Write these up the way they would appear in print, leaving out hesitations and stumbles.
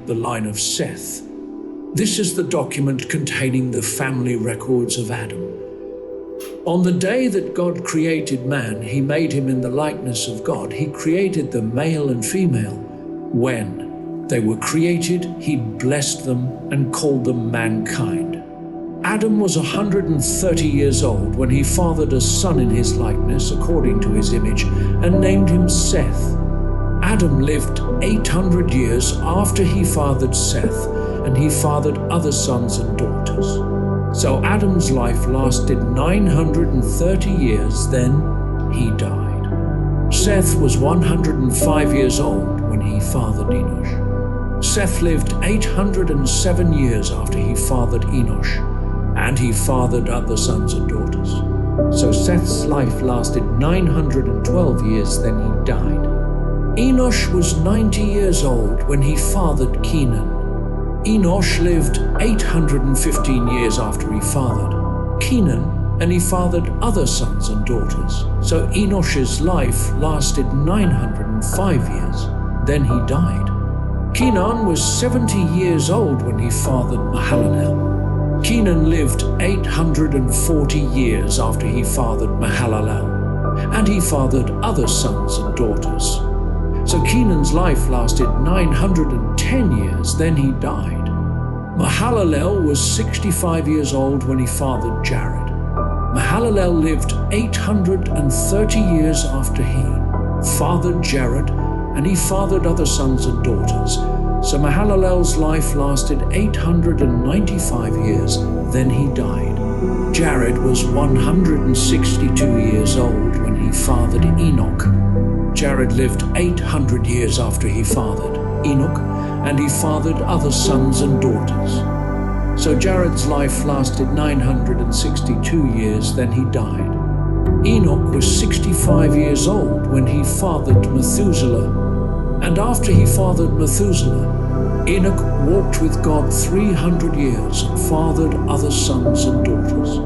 the line of Seth. This is the document containing the family records of Adam. On the day that God created man, he made him in the likeness of God. He created them male and female. When they were created, he blessed them and called them mankind. Adam was 130 years old when he fathered a son in his likeness, according to his image, and named him Seth. Adam lived 800 years after he fathered Seth, and he fathered other sons and daughters. So Adam's life lasted 930 years, then he died. Seth was 105 years old when he fathered Enosh. Seth lived 807 years after he fathered Enosh, and he fathered other sons and daughters. So Seth's life lasted 912 years, then he died. Enosh was 90 years old when he fathered Kenan. Enosh lived 815 years after he fathered Kenan, and he fathered other sons and daughters. So Enosh's life lasted 905 years, then he died. Kenan was 70 years old when he fathered Mahalalel. Kenan lived 840 years after he fathered Mahalalel, and he fathered other sons and daughters. So Kenan's life lasted 910 years, then he died. Mahalalel was 65 years old when he fathered Jared. Mahalalel lived 830 years after he fathered Jared, and he fathered other sons and daughters. So Mahalalel's life lasted 895 years, then he died. Jared was 162 years old when he fathered Enoch. Jared lived 800 years after he fathered Enoch, and he fathered other sons and daughters. So Jared's life lasted 962 years, then he died. Enoch was 65 years old when he fathered Methuselah, and after he fathered Methuselah, Enoch walked with God 300 years and fathered other sons and daughters.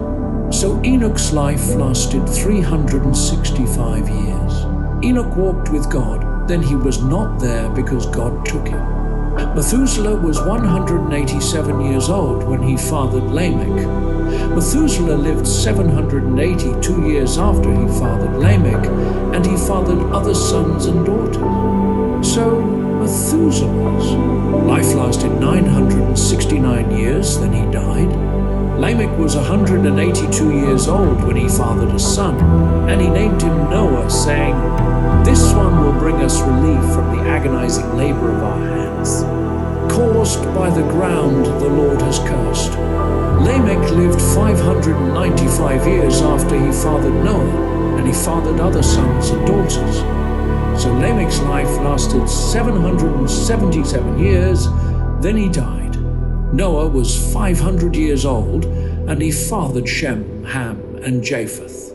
So Enoch's life lasted 365 years. Enoch walked with God, then he was not there because God took him. Methuselah was 187 years old when he fathered Lamech. Methuselah lived 782 years after he fathered Lamech, and he fathered other sons and daughters. So Methuselah's life lasted 969 years, then he died. Lamech was 182 years old when he fathered a son, and he named him Noah, saying, "This one will bring us relief from the agonizing labor of our hands, caused by the ground the Lord has cursed." Lamech lived 595 years after he fathered Noah, and he fathered other sons and daughters. So Lamech's life lasted 777 years, then he died. Noah was 500 years old, and he fathered Shem, Ham, and Japheth,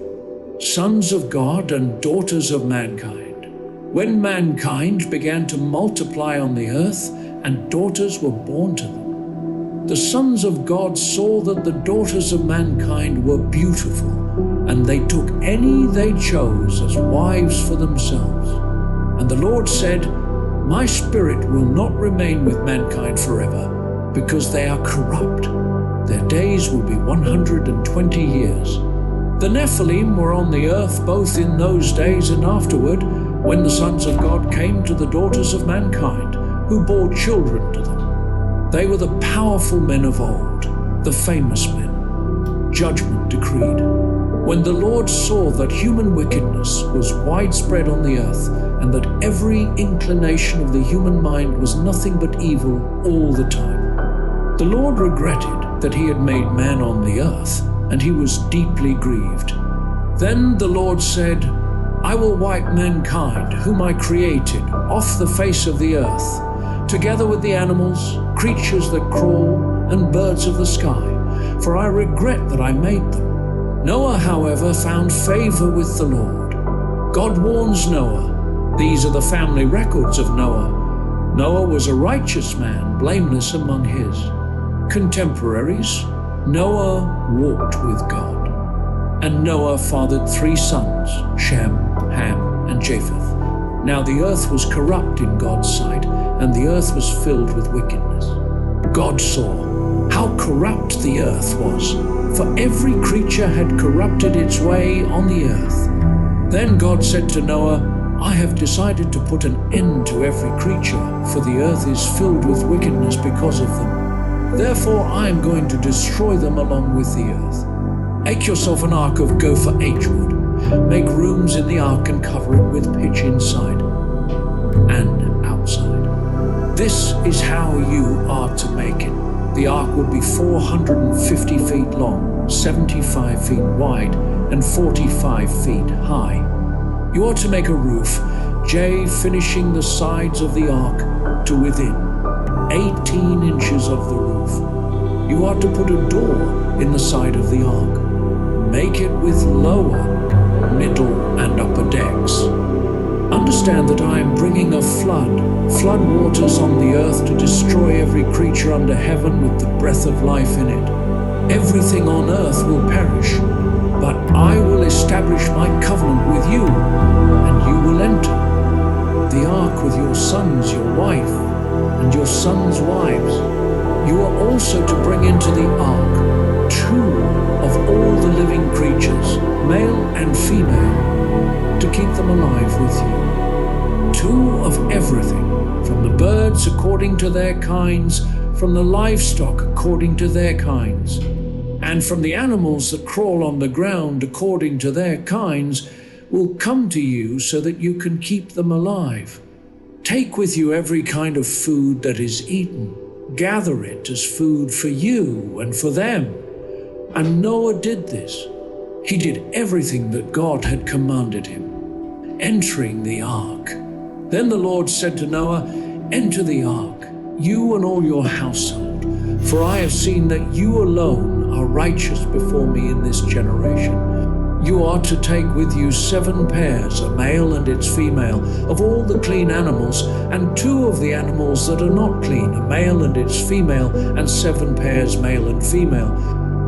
sons of God and daughters of mankind. When mankind began to multiply on the earth, and daughters were born to them, the sons of God saw that the daughters of mankind were beautiful, and they took any they chose as wives for themselves. And the Lord said, "My spirit will not remain with mankind forever, because they are corrupt. Their days will be 120 years. The Nephilim were on the earth both in those days and afterward, when the sons of God came to the daughters of mankind, who bore children to them. They were the powerful men of old, the famous men. Judgment decreed. When the Lord saw that human wickedness was widespread on the earth, and that every inclination of the human mind was nothing but evil all the time, the Lord regretted that he had made man on the earth, and he was deeply grieved. Then the Lord said, "I will wipe mankind, whom I created, off the face of the earth, together with the animals, creatures that crawl, and birds of the sky, for I regret that I made them." Noah, however, found favor with the Lord. God warns Noah. These are the family records of Noah. Noah was a righteous man, blameless among his contemporaries. Noah walked with God. And Noah fathered 3 sons, Shem, Ham, and Japheth. Now the earth was corrupt in God's sight, and the earth was filled with wickedness. God saw how corrupt the earth was, for every creature had corrupted its way on the earth. Then God said to Noah, I have decided to put an end to every creature, for the earth is filled with wickedness because of them. Therefore I am going to destroy them along with the earth. Make yourself an ark of gopher H wood. Make rooms in the ark and cover it with pitch inside and outside. This is how you are to make it. The ark will be 450 feet long, 75 feet wide, and 45 feet high. You are to make a roof, J, finishing the sides of the ark to within 18 inches of the roof. You are to put a door in the side of the ark. Make it with lower, middle, and upper decks. Understand that I am bringing a flood waters on the earth to destroy every creature under heaven with the breath of life in it. Everything on earth will perish, but I will establish my covenant with you, and you will enter the ark with your sons, your wife, and your sons' wives. You are also to bring into the ark 2 of all the living creatures, male and female, to keep them alive with you. 2 of everything, from the birds according to their kinds, from the livestock according to their kinds, and from the animals that crawl on the ground according to their kinds, will come to you so that you can keep them alive. Take with you every kind of food that is eaten. Gather it as food for you and for them. And Noah did this. He did everything that God had commanded him, entering the ark. Then the Lord said to Noah, Enter the ark, you and all your household, for I have seen that you alone are righteous before me in this generation. You are to take with you 7 pairs, a male and its female, of all the clean animals, and 2 of the animals that are not clean, a male and its female, and 7 pairs, male and female,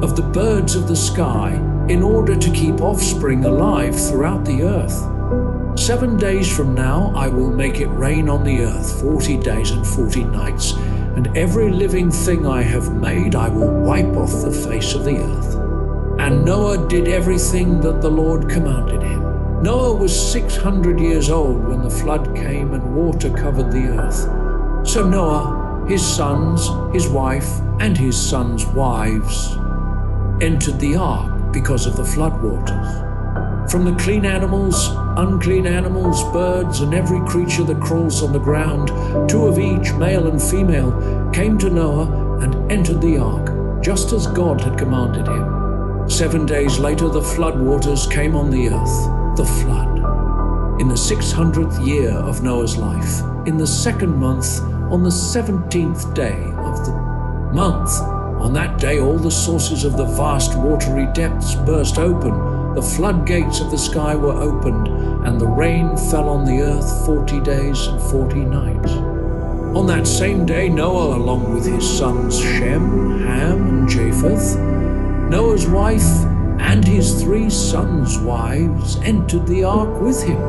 of the birds of the sky, in order to keep offspring alive throughout the earth. 7 days from now I will make it rain on the earth 40 days and 40 nights, and every living thing I have made I will wipe off the face of the earth. And Noah did everything that the Lord commanded him. Noah was 600 years old when the flood came and water covered the earth. So Noah, his sons, his wife, and his sons' wives entered the ark because of the flood waters. From the clean animals, unclean animals, birds, and every creature that crawls on the ground, 2 of each, male and female, came to Noah and entered the ark, just as God had commanded him. 7 days later, the flood waters came on the earth, the flood. In the 600th year of Noah's life, in the 2nd month, on the 17th day of the month, on that day all the sources of the vast watery depths burst open, the floodgates of the sky were opened, and the rain fell on the earth 40 days and 40 nights. On that same day, Noah, along with his sons Shem, Ham, and Japheth, Noah's wife, and his 3 sons' wives entered the ark with him.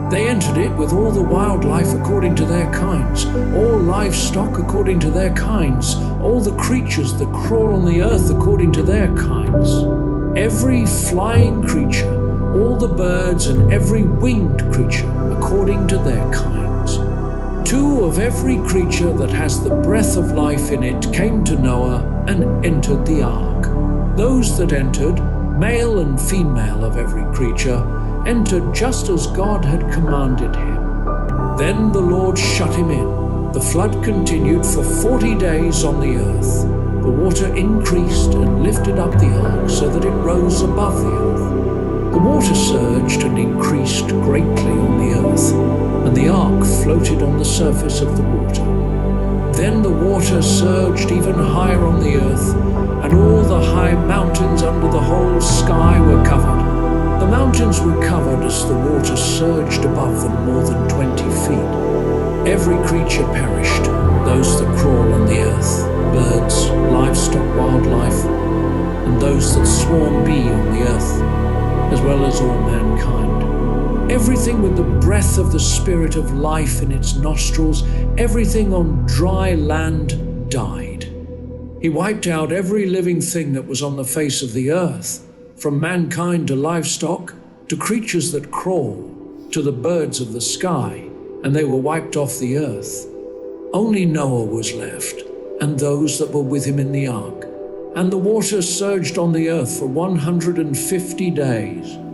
They entered it with all the wildlife according to their kinds, all livestock according to their kinds, all the creatures that crawl on the earth according to their kinds, every flying creature, all the birds, and every winged creature according to their kinds. 2 of every creature that has the breath of life in it came to Noah and entered the ark. Those that entered, male and female of every creature, entered just as God had commanded him. Then the Lord shut him in. The flood continued for 40 days on the earth. The water increased and lifted up the ark so that it rose above the earth. The water surged and increased greatly on the earth, and the ark floated on the surface of the water. Then the water surged even higher on the earth, and all the high mountains under the whole sky were covered. The mountains were covered as the water surged above them more than 20 feet. Every creature perished, those that crawl on the earth, birds, livestock, wildlife, and those that swarm on the earth, as well as all mankind. Everything with the breath of the Spirit of life in its nostrils, everything on dry land died. He wiped out every living thing that was on the face of the earth, from mankind to livestock, to creatures that crawl, to the birds of the sky, and they were wiped off the earth. Only Noah was left, and those that were with him in the ark. And the water surged on the earth for 150 days.